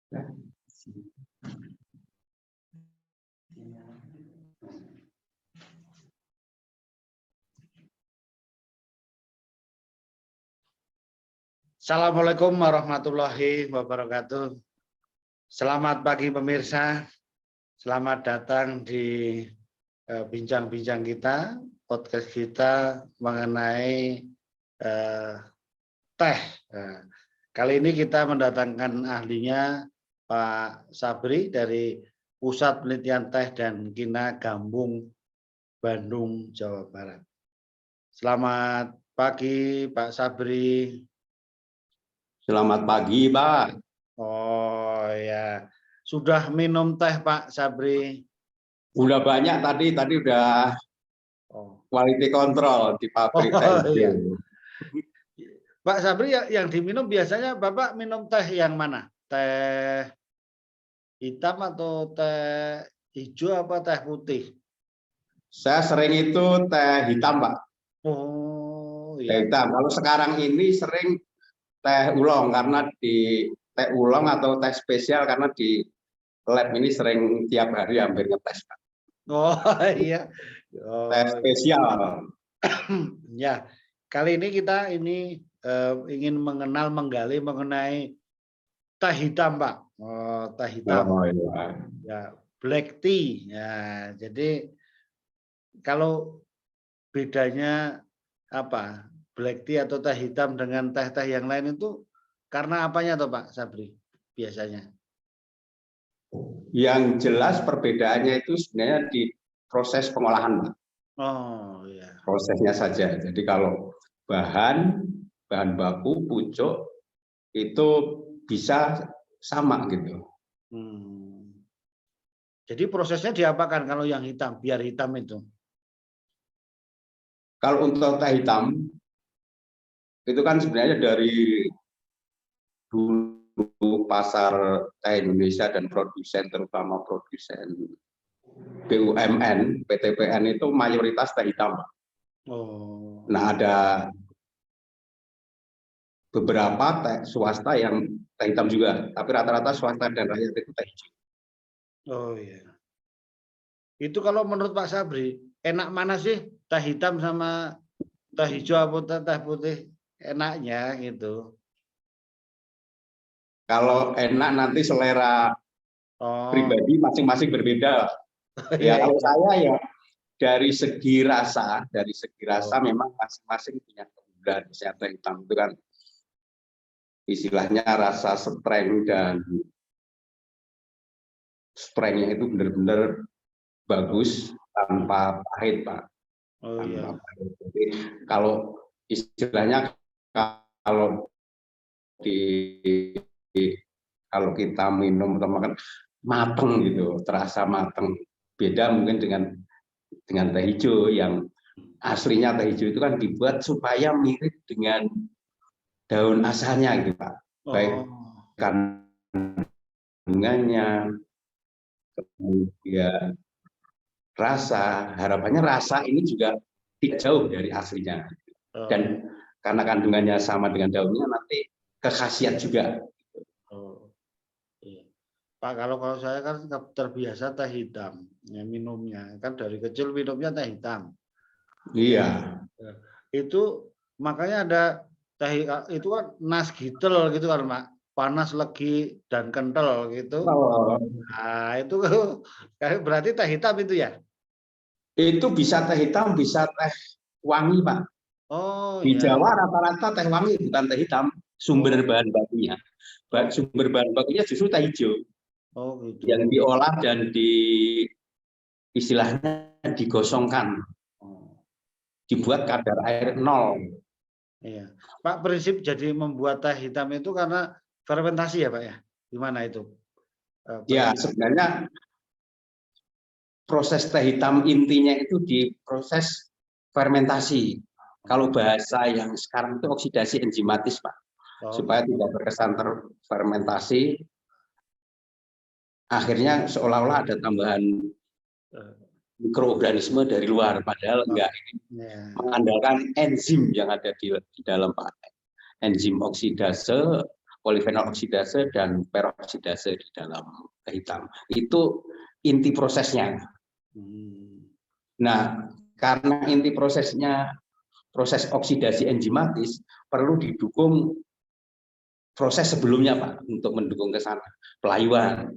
Assalamualaikum warahmatullahi wabarakatuh. Selamat pagi pemirsa. Selamat datang di bincang-bincang kita, podcast kita mengenai teh. Kali ini kita mendatangkan ahlinya Pak Sabri dari Pusat Penelitian Teh dan Kina Gambung, Bandung, Jawa Barat. Selamat pagi Pak Sabri. Selamat pagi Pak. Oh ya, sudah minum teh Pak Sabri? Udah banyak tadi udah quality control di pabrik teh. Iya. Pak Sabri, yang diminum biasanya Bapak minum teh yang mana? Teh hitam atau teh hijau apa teh putih? Saya sering itu teh hitam Pak. Oh Teh iya. hitam. Kalau sekarang ini sering teh oolong karena di teh oolong atau teh spesial karena di lab ini sering tiap hari hampir ngetes Pak. Oh iya. Oh, teh spesial. Ya, kali ini kita ingin menggali mengenai teh hitam, Pak. Oh, teh hitam. Oh, iya. Ya, black tea. Ya, jadi kalau bedanya apa? Black tea atau teh hitam dengan teh-teh yang lain itu karena apanya tuh, Pak Sabri? Biasanya. Yang jelas perbedaannya itu sebenarnya di proses pengolahan Pak. Oh, iya. Prosesnya saja. Jadi kalau bahan baku, pucuk itu bisa sama gitu. Jadi prosesnya diapakan kalau yang hitam, biar hitam itu? Kalau untuk teh hitam, itu kan sebenarnya dari dulu pasar teh Indonesia dan produsen, terutama produsen BUMN, PTPN itu mayoritas teh hitam. Oh. Nah ada beberapa teh swasta yang teh hitam juga, tapi rata-rata swasta dan rakyat itu teh hijau. Oh iya. Itu kalau menurut Pak Sabri, enak mana sih teh hitam sama teh hijau atau teh putih? Enaknya gitu. Kalau enak nanti selera pribadi masing-masing berbeda. Ya Iya, kalau iya. saya ya dari segi rasa memang masing-masing punya keunggulan. Misalnya teh hitam itu kan istilahnya rasa strength dan strength-nya itu benar-benar bagus tanpa pahit Pak. Oh iya. Pahit. Jadi kalau istilahnya kalau kalau kita minum atau makan mateng gitu, terasa mateng. Beda mungkin dengan teh hijau yang aslinya teh hijau itu kan dibuat supaya mirip dengan daun asalnya gitu Pak. Baik kandungannya, kemudian rasa, harapannya rasa ini juga tidak jauh dari aslinya. Dan karena kandungannya sama dengan daunnya nanti kekhasiat juga. Oh, iya. Pak, kalau saya kan terbiasa teh hitam, ya minumnya kan dari kecil minumnya teh hitam. Iya. Itu makanya ada teh itu kan nasgitel gitu kan, Pak. Panas, legi, dan kental gitu. Nah, itu berarti teh hitam itu ya? Itu bisa teh hitam, bisa teh wangi, Pak. Oh, di ya. Jawa rata-rata teh wangi bukan teh hitam. Sumber bahan bakunya. Sumber bahan bakunya justru teh hijau. Oh, gitu. Yang diolah dan istilahnya digosongkan. Dibuat kadar air 0. Iya. Pak, prinsip jadi membuat teh hitam itu karena fermentasi ya, Pak ya? Gimana itu? Ya, sebenarnya proses teh hitam intinya itu di proses fermentasi. Kalau bahasa yang sekarang itu oksidasi enzimatis, Pak. Supaya tidak berkesan terfermentasi, akhirnya seolah-olah ada tambahan mikroorganisme dari luar, padahal enggak. Ini mengandalkan enzim yang ada di dalam enzim oksidase polifenol oksidase dan peroksidase di dalam teh hitam. Itu inti prosesnya. Nah, karena inti prosesnya proses oksidasi enzimatis, perlu didukung proses sebelumnya, Pak, untuk mendukung ke sana, pelayuan.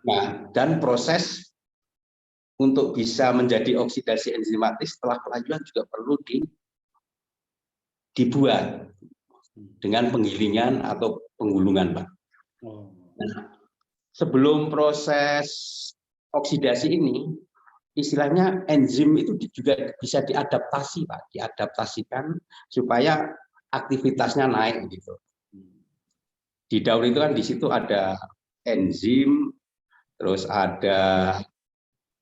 Nah, dan proses untuk bisa menjadi oksidasi enzimatis setelah pelayuan juga perlu dibuat dengan penggilingan atau penggulungan, Pak. Nah, sebelum proses oksidasi ini, istilahnya enzim itu juga bisa diadaptasi, Pak, diadaptasikan supaya aktivitasnya naik gitu. Di daun itu kan di situ ada enzim, terus ada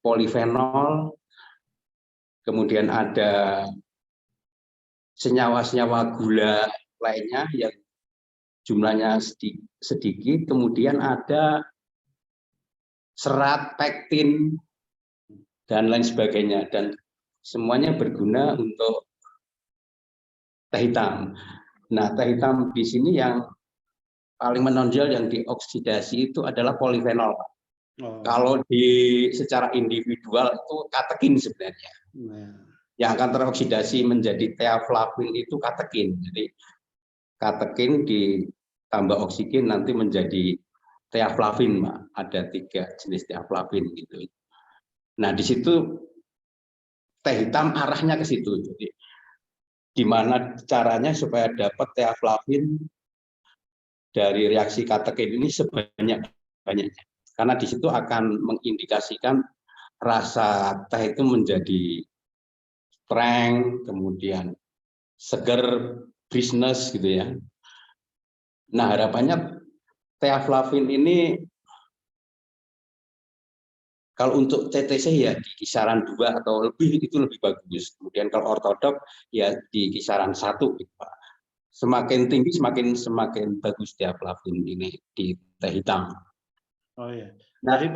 polifenol, kemudian ada senyawa-senyawa gula lainnya yang jumlahnya sedikit, kemudian ada serat, pektin, dan lain sebagainya, dan semuanya berguna untuk teh hitam. Nah, teh hitam di sini yang paling menonjol yang dioksidasi itu adalah polifenol. Kalau secara individual itu katekin sebenarnya. Yang akan teroksidasi menjadi teaflavin itu katekin. Jadi katekin ditambah oksigen nanti menjadi teaflavin, Pak. Ada 3 jenis teaflavin gitu. Nah, di situ teh hitam arahnya ke situ. Jadi gimana caranya supaya dapat teaflavin dari reaksi katekin ini sebanyak-banyaknya. Karena di situ akan mengindikasikan rasa teh itu menjadi strength, kemudian seger, freshness gitu ya. Nah, harapannya teaflavin ini kalau untuk TTC ya di kisaran 2 atau lebih itu lebih bagus. Kemudian kalau ortodok ya di kisaran 1 gitu, Pak. Semakin tinggi semakin bagus teaflavin ini di teh hitam. Oh iya. Nah, Jadi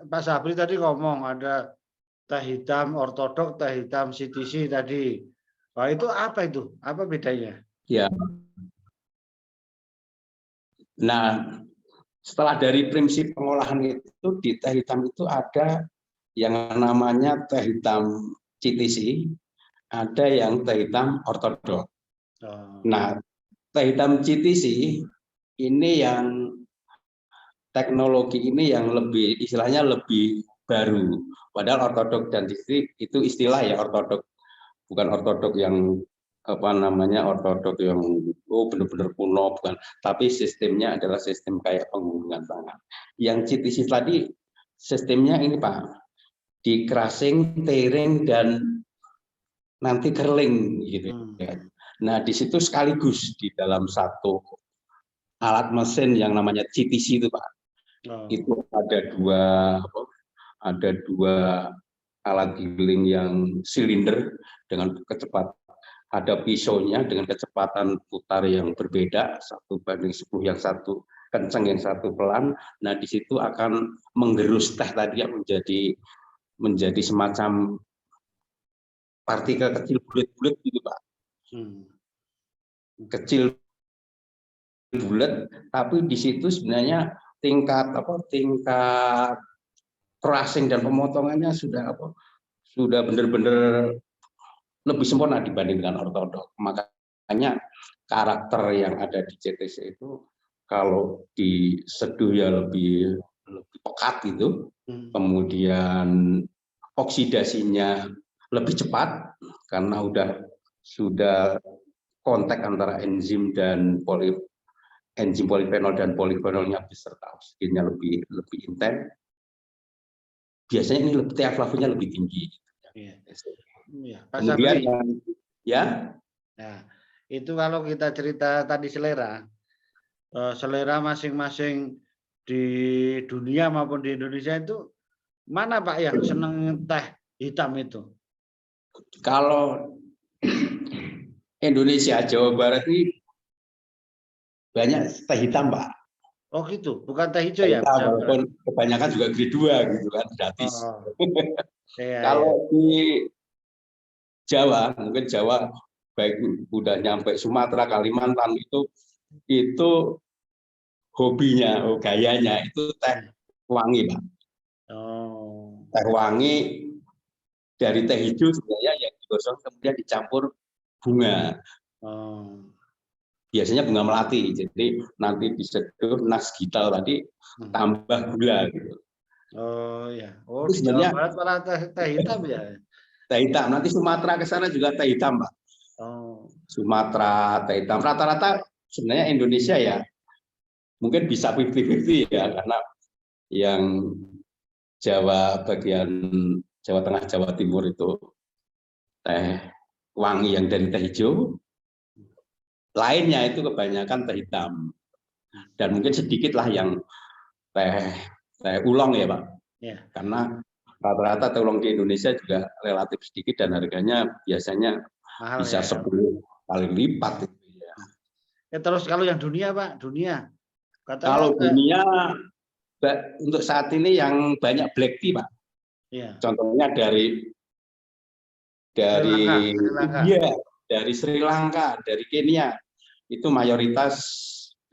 Pak Sabri tadi ngomong ada teh hitam ortodok, teh hitam CTC tadi. Wah, itu apa itu? Apa bedanya? ya. Nah, setelah dari prinsip pengolahan itu di teh hitam itu ada yang namanya teh hitam CTC, ada yang teh hitam ortodok. Nah, teh hitam CTC ini yang teknologi ini yang lebih istilahnya lebih baru. Padahal ortodok dan CTC itu istilah ya, ortodok bukan ortodok yang apa namanya ortodok yang benar-benar kuno, bukan, tapi sistemnya adalah sistem kayak penggulungan tangan. Yang CTC tadi sistemnya ini, Pak, di crushing, tearing, dan nanti curling gitu ya. Nah, di situ sekaligus di dalam satu alat mesin yang namanya CTC itu, Pak. Itu ada dua alat giling yang silinder dengan kecepatan, ada pisaunya dengan kecepatan putar yang berbeda, 1/10, yang satu kencang yang satu pelan. Nah, di situ akan menggerus teh tadi yang menjadi semacam partikel kecil bulat-bulat gitu, Pak. Kecil bulat, tapi di situ sebenarnya tingkat crushing dan pemotongannya sudah benar-benar lebih sempurna dibanding dengan ortodok. Makanya karakter yang ada di CTC itu kalau diseduh ya lebih pekat gitu, kemudian oksidasinya lebih cepat karena sudah kontak antara enzim dan enzim polifenol dan polifenolnya beserta oksigennya lebih intens. Biasanya ini teaflavinnya lebih tinggi. Iya. Pak Kemudian Sabri, ya. Nah, itu kalau kita cerita tadi selera masing-masing di dunia maupun di Indonesia itu mana, Pak, yang seneng teh hitam itu? Kalau Indonesia, Jawa Barat ini banyak teh hitam, Pak. Oh gitu, bukan teh hijau Teh ya? hitam, walaupun kebanyakan juga grade 2 gitu kan, gratis. Kalau di Jawa, mungkin Jawa baik udah nyampe Sumatera, Kalimantan itu hobinya, gayanya itu teh wangi, Pak. Oh. Teh wangi dari teh hijau sebenarnya yang digosok kemudian dicampur bunga. Oh. Biasanya bunga melati. Jadi nanti diseduh nas gital tadi tambah gula gitu. Oh ya. Oh, Itu di Jawa sebenarnya Barat malah teh hitam ya. teh hitam. Nanti Sumatera ke sana juga teh hitam, Pak. Oh. Sumatera teh hitam. Rata-rata sebenarnya Indonesia ya mungkin bisa 50-50 ya, karena yang Jawa bagian Jawa Tengah, Jawa Timur itu teh wangi yang dari teh hijau, lainnya itu kebanyakan teh hitam. Dan mungkin sedikitlah yang teh ulang ya, Pak. Ya. Karena rata-rata teh ulang di Indonesia juga relatif sedikit dan harganya biasanya Mahal bisa ya. 10 kali lipat. Ya terus kalau yang dunia, Pak, dunia. Katanya Kalau dunia untuk saat ini yang banyak black tea, Pak. ya. Contohnya dari Sri Lanka, Sri Lanka. India, dari Sri Lanka, dari Kenya, itu mayoritas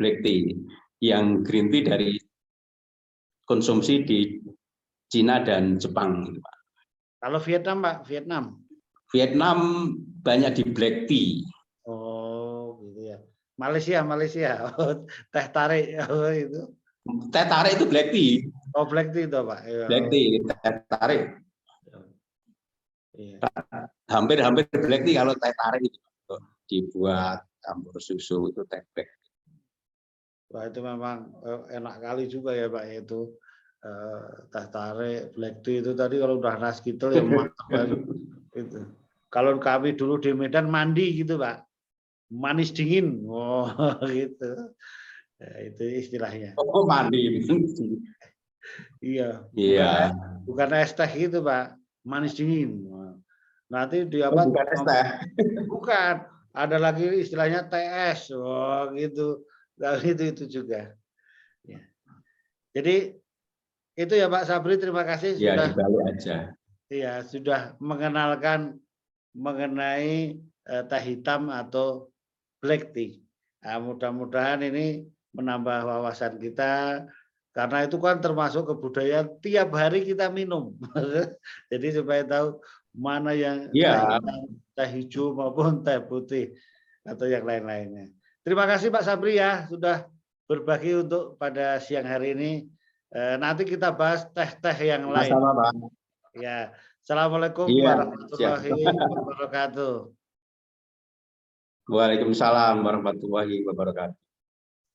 black tea. Yang green tea dari konsumsi di Cina dan Jepang. Kalau Vietnam, Pak, Vietnam. Vietnam banyak di black tea. Oh, gitu ya. Malaysia, Malaysia. Oh, teh tarik. Oh, itu. Teh tarik itu black tea. Oh, black tea itu, Pak. Ya. Black tea, teh tarik. Iya. Hampir-hampir black tea kalau teh tarik itu dibuat campur susu itu teh black. Wah, itu memang enak kali juga ya, Pak, itu teh tarik, black tea itu tadi kalau udah nas gitu ya mantap banget. Itu. Kalau kami dulu di Medan mandi gitu, Pak. Manis dingin. Oh, gitu. Ya, itu istilahnya. Oh, mandi. Iya, Iya. bukan es teh gitu, Pak. Manis dingin. Nanti di Oh, apa? bukan es teh. Bukan. Ada lagi istilahnya TS. Oh, gitu. Nah, itu juga. Ya. Jadi itu ya Pak Sabri, terima kasih Ya, sudah dibalik aja. ya sudah mengenalkan mengenai teh hitam atau black tea. Nah, mudah-mudahan ini menambah wawasan kita karena itu kan termasuk kebudayaan tiap hari kita minum. Jadi supaya tahu mana yang teh Iya. hitam, teh hijau maupun teh putih atau yang lain-lainnya. Terima kasih Pak Sabri ya sudah berbagi untuk pada siang hari ini. Nanti kita bahas teh-teh yang lain. Sama-sama, Pak. Ya, Assalamualaikum Iya, siap. warahmatullahi wabarakatuh. Waalaikumsalam warahmatullahi wabarakatuh.